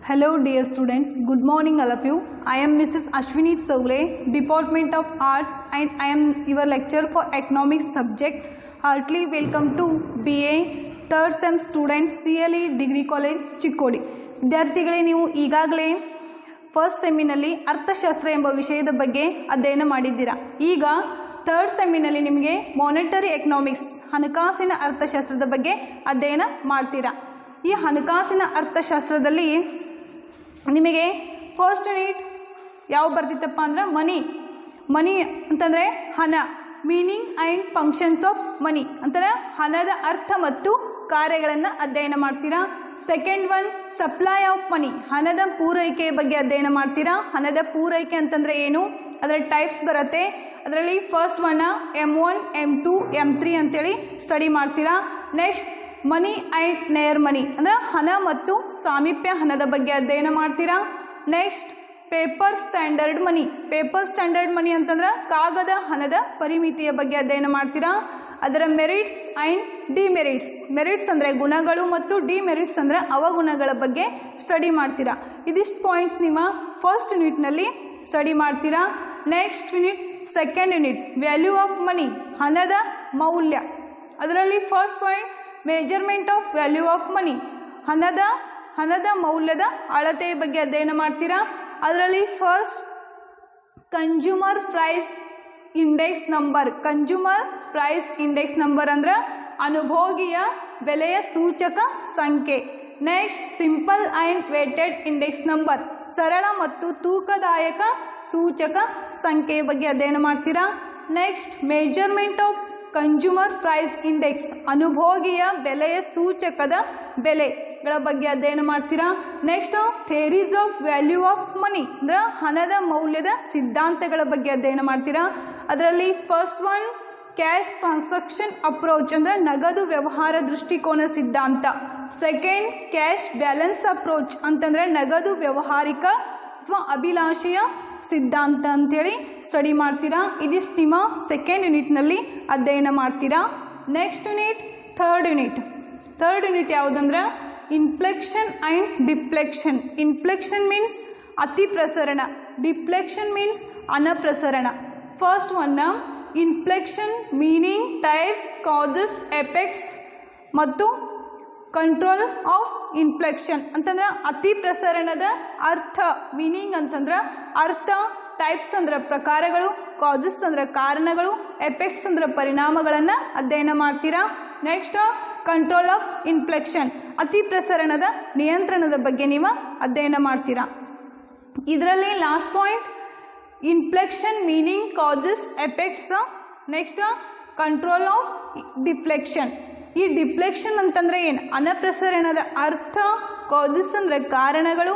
Hello dear students, good morning all of you. I am Mrs. Ashwini Choule, Department of Arts, and I am your lecturer for economics subject. Heartily welcome to BA third sem students CLE Degree College Chikkodi. ವಿದ್ಯಾರ್ಥಿಗಳೇ, ನೀವು ಈಗಾಗಲೇ first ಸೆಮ್ಮಿನಲ್ಲಿ ಅರ್ಥಶಾಸ್ತ್ರ ಎಂಬ ವಿಷಯದ ಬಗ್ಗೆ ಅಧ್ಯಯನ ಮಾಡಿದ್ದೀರಾ. ಈಗ ಥರ್ಡ್ ಸೆಮ್ಮಿನಲ್ಲಿ ನಿಮಗೆ ಮಾನಿಟರಿ ಎಕನಾಮಿಕ್ಸ್ ಹಣಕಾಸಿನ ಅರ್ಥಶಾಸ್ತ್ರದ ಬಗ್ಗೆ ಅಧ್ಯಯನ ಮಾಡ್ತೀರಾ. ಈ ಹಣಕಾಸಿನ ಅರ್ಥಶಾಸ್ತ್ರದಲ್ಲಿ ನಿಮಗೆ ಫಸ್ಟ್ ಯೂನಿಟ್ ಯಾವ ಬರ್ತಿತ್ತಪ್ಪ ಅಂದ್ರೆ ಮನಿ ಅಂತಂದರೆ ಹಣ, meaning and functions of money ಅಂತಂದರೆ ಹಣದ ಅರ್ಥ ಮತ್ತು ಕಾರ್ಯಗಳನ್ನು ಅಧ್ಯಯನ ಮಾಡ್ತೀರಾ. Second one supply of money, ಹಣದ ಪೂರೈಕೆಯ ಬಗ್ಗೆ ಅಧ್ಯಯನ ಮಾಡ್ತೀರಾ. ಹಣದ ಪೂರೈಕೆ ಅಂತಂದರೆ ಏನು, ಅದರ ಟೈಪ್ಸ್ ಬರುತ್ತೆ. ಅದರಲ್ಲಿ ಫಸ್ಟ್ ಒನ್ನ M1, M2, M3 ಅಂತೇಳಿ ಸ್ಟಡಿ ಮಾಡ್ತೀರಾ. ನೆಕ್ಸ್ಟ್ ಮನಿ ಆ್ಯಂಡ್ ನೇರ್ ಮನಿ ಅಂದರೆ ಹಣ ಮತ್ತು ಸಾಮೀಪ್ಯ ಹಣದ ಬಗ್ಗೆ ಅಧ್ಯಯನ ಮಾಡ್ತೀರಾ. ನೆಕ್ಸ್ಟ್ ಪೇಪರ್ ಸ್ಟ್ಯಾಂಡರ್ಡ್ ಮನಿ ಅಂತಂದ್ರೆ ಕಾಗದ ಹಣದ ಪರಿಮಿತಿಯ ಬಗ್ಗೆ ಅಧ್ಯಯನ ಮಾಡ್ತೀರಾ. ಅದರ ಮೆರಿಟ್ಸ್ ಆ್ಯಂಡ್ ಮೆರಿಟ್ಸ್ ಅಂದರೆ ಗುಣಗಳು ಮತ್ತು ಡಿಮೆರಿಟ್ಸ್ ಅಂದರೆ ಅವಗುಣಗಳ ಬಗ್ಗೆ ಸ್ಟಡಿ ಮಾಡ್ತೀರಾ. ಇದಿಷ್ಟು ಪಾಯಿಂಟ್ಸ್ ನಿಮ್ಮ ಫಸ್ಟ್ ಯೂನಿಟ್ನಲ್ಲಿ ಸ್ಟಡಿ ಮಾಡ್ತೀರಾ. Next unit second unit value of money, ಹಣದ ಮೌಲ್ಯ. ಅದರಲ್ಲಿ first point measurement of value of money, ಹಣದ ಮೌಲ್ಯದ ಅಳತೆಯ ಬಗ್ಗೆ ಅಧ್ಯಯನ ಮಾಡ್ತೀರಾ. ಅದರಲ್ಲಿ first consumer price index number ಅಂದ್ರೆ ಅನುಭೋಗಿಯ ಬೆಲೆಯ ಸೂಚಕ ಸಂಖ್ಯೆ. Next simple and weighted index number, ಸರಳ ಮತ್ತು ತೂಕದಾಯಕ ಸೂಚಕ ಸಂಖ್ಯೆಯ ಬಗ್ಗೆ ಅಧ್ಯಯನ ಮಾಡ್ತೀರಾ. Next measurement of consumer price index, ಅನುಭೋಗಿಯ ಬೆಲೆಯ ಸೂಚಕದ ಬೆಲೆಗಳ ಬಗ್ಗೆ ಅಧ್ಯಯನ ಮಾಡ್ತೀರಾ. Next theories of value of ಮನಿ ಅಂದ್ರೆ ಹಣದ ಮೌಲ್ಯದ ಸಿದ್ಧಾಂತಗಳ ಬಗ್ಗೆ ಅಧ್ಯಯನ ಮಾಡ್ತೀರಾ. ಅದರಲ್ಲಿ first one cash transaction approach ಅಂದರೆ ನಗದು ವ್ಯವಹಾರ ದೃಷ್ಟಿಕೋನ ಸಿದ್ಧಾಂತ. ಸೆಕೆಂಡ್ ಕ್ಯಾಶ್ ಬ್ಯಾಲೆನ್ಸ್ ಅಪ್ರೋಚ್ ಅಂತಂದರೆ ನಗದು ವ್ಯವಹಾರಿಕ ಅಥವಾ ಅಭಿಲಾಷೆಯ ಸಿದ್ಧಾಂತ ಅಂತೇಳಿ ಸ್ಟಡಿ ಮಾಡ್ತೀರಾ. ಇದಿಷ್ಟು ನಿಮ್ಮ ಸೆಕೆಂಡ್ ಯೂನಿಟ್ನಲ್ಲಿ ಅಧ್ಯಯನ ಮಾಡ್ತೀರಾ. ನೆಕ್ಸ್ಟ್ ಯೂನಿಟ್ ಥರ್ಡ್ ಯೂನಿಟ್ ಯಾವುದಂದ್ರೆ inflection and deflection. Inflection means ಅತಿ ಪ್ರಸರಣ, ಡಿಫ್ಲೆಕ್ಷನ್ ಮೀನ್ಸ್ ಅನಪ್ರಸರಣ. ಫಸ್ಟ್ ಒನ್ನ inflection meaning, types, causes, effects ಮತ್ತು ಕಂಟ್ರೋಲ್ ಆಫ್ ಇನ್ಫ್ಲೆಕ್ಷನ್ ಅಂತಂದ್ರೆ ಅತಿ ಪ್ರಸರಣದ ಅರ್ಥ. ಮೀನಿಂಗ್ ಅಂತಂದ್ರೆ ಅರ್ಥ, ಟೈಪ್ಸ್ ಅಂದ್ರೆ ಪ್ರಕಾರಗಳು, ಕಾಸಸ್ ಅಂದ್ರೆ ಕಾರಣಗಳು, ಎಫೆಕ್ಟ್ಸ್ ಅಂದ್ರೆ ಪರಿಣಾಮಗಳನ್ನು ಅಧ್ಯಯನ ಮಾಡ್ತೀರಾ. ನೆಕ್ಸ್ಟ್ ಕಂಟ್ರೋಲ್ ಆಫ್ ಇನ್ಫ್ಲೆಕ್ಷನ್, ಅತಿ ಪ್ರಸರಣದ ನಿಯಂತ್ರಣದ ಬಗ್ಗೆ ನೀವು ಅಧ್ಯಯನ ಮಾಡ್ತೀರಾ. ಇದರಲ್ಲಿ last point inflection meaning, causes, effects. Next control of deflection. ಈ ಡಿಫ್ಲೆಕ್ಷನ್ ಅಂತಂದರೆ ಏನು, ಅನಪ್ರಸರಣದ ಅರ್ಥ, ಕಾಸಸ್ ಅಂದರೆ ಕಾರಣಗಳು,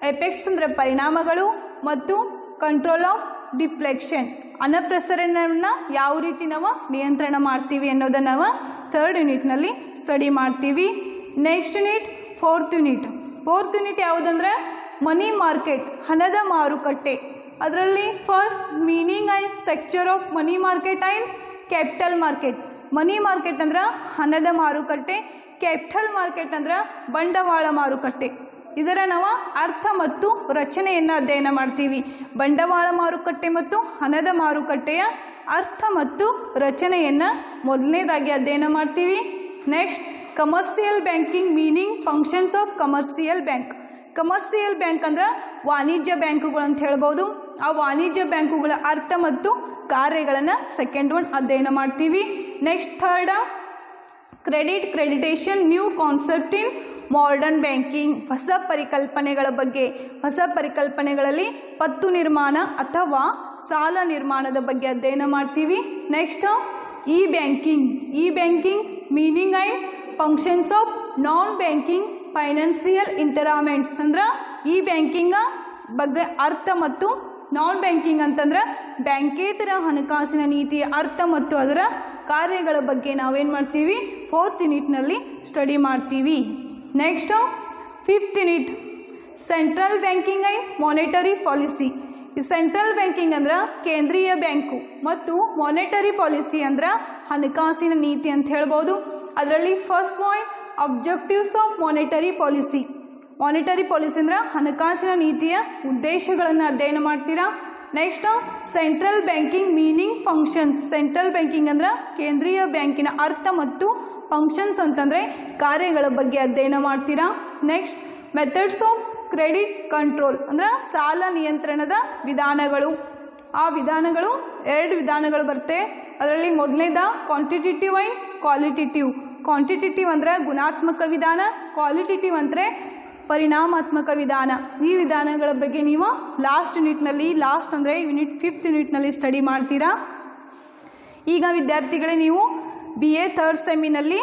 ಎಫೆಕ್ಟ್ಸ್ ಅಂದರೆ ಪರಿಣಾಮಗಳು ಮತ್ತು ಕಂಟ್ರೋಲ್ ಆಫ್ ಡಿಫ್ಲೆಕ್ಷನ್ ಅನಪ್ರಸರಣವನ್ನು ಯಾವ ರೀತಿ ನಾವು ನಿಯಂತ್ರಣ ಮಾಡ್ತೀವಿ ಅನ್ನೋದನ್ನು ನಾವು ಥರ್ಡ್ ಯೂನಿಟ್ನಲ್ಲಿ ಸ್ಟಡಿ ಮಾಡ್ತೀವಿ. ನೆಕ್ಸ್ಟ್ ಯೂನಿಟ್ ಫೋರ್ತ್ ಯೂನಿಟ್ ಯಾವುದಂದ್ರೆ ಮನಿ ಮಾರ್ಕೆಟ್, ಹಣದ ಮಾರುಕಟ್ಟೆ. ಅದರಲ್ಲಿ first meaning and structure of money market and capital market. Money market ಅಂದ್ರೆ ಹಣದ ಮಾರುಕಟ್ಟೆ, ಕ್ಯಾಪಿಟಲ್ ಮಾರ್ಕೆಟ್ ಅಂದ್ರೆ ಬಂಡವಾಳ ಮಾರುಕಟ್ಟೆ. ಇದರ ನಾವು ಅರ್ಥ ಮತ್ತು ರಚನೆಯನ್ನು ಅಧ್ಯಯನ ಮಾಡ್ತೀವಿ. ಬಂಡವಾಳ ಮಾರುಕಟ್ಟೆ ಮತ್ತು ಹಣದ ಮಾರುಕಟ್ಟೆಯ ಅರ್ಥ ಮತ್ತು ರಚನೆಯನ್ನು ಮೊದಲನೇದಾಗಿ ಅಧ್ಯಯನ ಮಾಡ್ತೀವಿ. Next commercial banking meaning, functions of commercial bank ಅಂದ್ರೆ ವಾಣಿಜ್ಯ ಬ್ಯಾಂಕುಗಳು ಅಂತ ಹೇಳ್ಬೋದು. ಆ ವಾಣಿಜ್ಯ ಬ್ಯಾಂಕುಗಳ ಅರ್ಥ ಮತ್ತು ಕಾರ್ಯಗಳನ್ನು ಸೆಕೆಂಡ್ ಒನ್ ಅಧ್ಯಯನ ಮಾಡ್ತೀವಿ. ನೆಕ್ಸ್ಟ್ ಥರ್ಡ್ ಕ್ರೆಡಿಟೇಷನ್, new concept in modern banking, ಹೊಸ ಪರಿಕಲ್ಪನೆಗಳಲ್ಲಿ ಪತ್ತು ನಿರ್ಮಾಣ ಅಥವಾ ಸಾಲ ನಿರ್ಮಾಣದ ಬಗ್ಗೆ ಅಧ್ಯಯನ ಮಾಡ್ತೀವಿ. Next e banking meaning and functions of non banking financial ಇಂಟರಾಮೆಂಟ್ಸ್ ಅಂದ್ರೆ ಇ ಬ್ಯಾಂಕಿಂಗ್ ಬಗ್ಗೆ ಅರ್ಥ ಮತ್ತು ನಾನ್ ಬ್ಯಾಂಕಿಂಗ್ ಅಂತಂದ್ರೆ ಬ್ಯಾಂಕೇತರ ಹಣಕಾಸಿನ ನೀತಿಯ ಅರ್ಥ ಮತ್ತು ಅದರ ಕಾರ್ಯಗಳ ಬಗ್ಗೆ ನಾವೇನು ಮಾಡ್ತೀವಿ ಫೋರ್ತ್ ಯೂನಿಟ್ನಲ್ಲಿ ಸ್ಟಡಿ ಮಾಡ್ತೀವಿ. Next fifth unit central banking and monetary policy. ಈ ಸೆಂಟ್ರಲ್ ಬ್ಯಾಂಕಿಂಗ್ ಅಂದ್ರೆ ಕೇಂದ್ರೀಯ ಬ್ಯಾಂಕು ಮತ್ತು ಮಾನಿಟರಿ ಪಾಲಿಸಿ ಅಂದ್ರೆ ಹಣಕಾಸಿನ ನೀತಿ ಅಂತ ಹೇಳ್ಬೋದು. ಅದರಲ್ಲಿ first point objectives of monetary policy, monetary policy ಅಂದ್ರೆ ಹಣಕಾಸಿನ ನೀತಿಯ ಉದ್ದೇಶಗಳನ್ನು ಅಧ್ಯಯನ ಮಾಡ್ತೀರಾ. Next central banking meaning functions. Central banking ಅಂದ್ರೆ ಕೇಂದ್ರೀಯ ಬ್ಯಾಂಕಿನ ಅರ್ಥ ಮತ್ತು ಫಂಕ್ಷನ್ಸ್ ಅಂತಂದರೆ ಕಾರ್ಯಗಳ ಬಗ್ಗೆ ಅಧ್ಯಯನ ಮಾಡ್ತೀರಾ. Next methods of credit control ಅಂದ್ರೆ ಸಾಲ ನಿಯಂತ್ರಣದ ವಿಧಾನಗಳು. ಆ ವಿಧಾನಗಳು 2 ವಿಧಾನಗಳು ಬರುತ್ತೆ. ಅದರಲ್ಲಿ ಮೊದಲನೇದ ಕ್ವಾಂಟಿಟೇಟಿವ್ ಆ್ಯಂಡ್ ಕ್ವಾಲಿಟೇಟಿವ್. ಕ್ವಾಂಟಿಟೇಟಿವ್ ಅಂದರೆ ಗುಣಾತ್ಮಕ ವಿಧಾನ, ಕ್ವಾಲಿಟೇಟಿವ್ ಅಂದರೆ ಪರಿಣಾಮಾತ್ಮಕ ವಿಧಾನ. ಈ ವಿಧಾನಗಳ ಬಗ್ಗೆ ನೀವು ಲಾಸ್ಟ್ ಅಂದರೆ ಯೂನಿಟ್ 5th ಯೂನಿಟ್ನಲ್ಲಿ ಸ್ಟಡಿ ಮಾಡ್ತೀರಾ. ಈಗ ವಿದ್ಯಾರ್ಥಿಗಳೇ ನೀವು BA 3rd ಸೆಮ್ಮಿನಲ್ಲಿ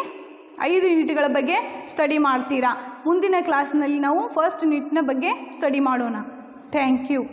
5 ಯೂನಿಟ್ಗಳ ಬಗ್ಗೆ ಸ್ಟಡಿ ಮಾಡ್ತೀರಾ. ಮುಂದಿನ ಕ್ಲಾಸ್ನಲ್ಲಿ ನಾವು 1st ಯೂನಿಟ್ನ ಬಗ್ಗೆ ಸ್ಟಡಿ ಮಾಡೋಣ. Thank you.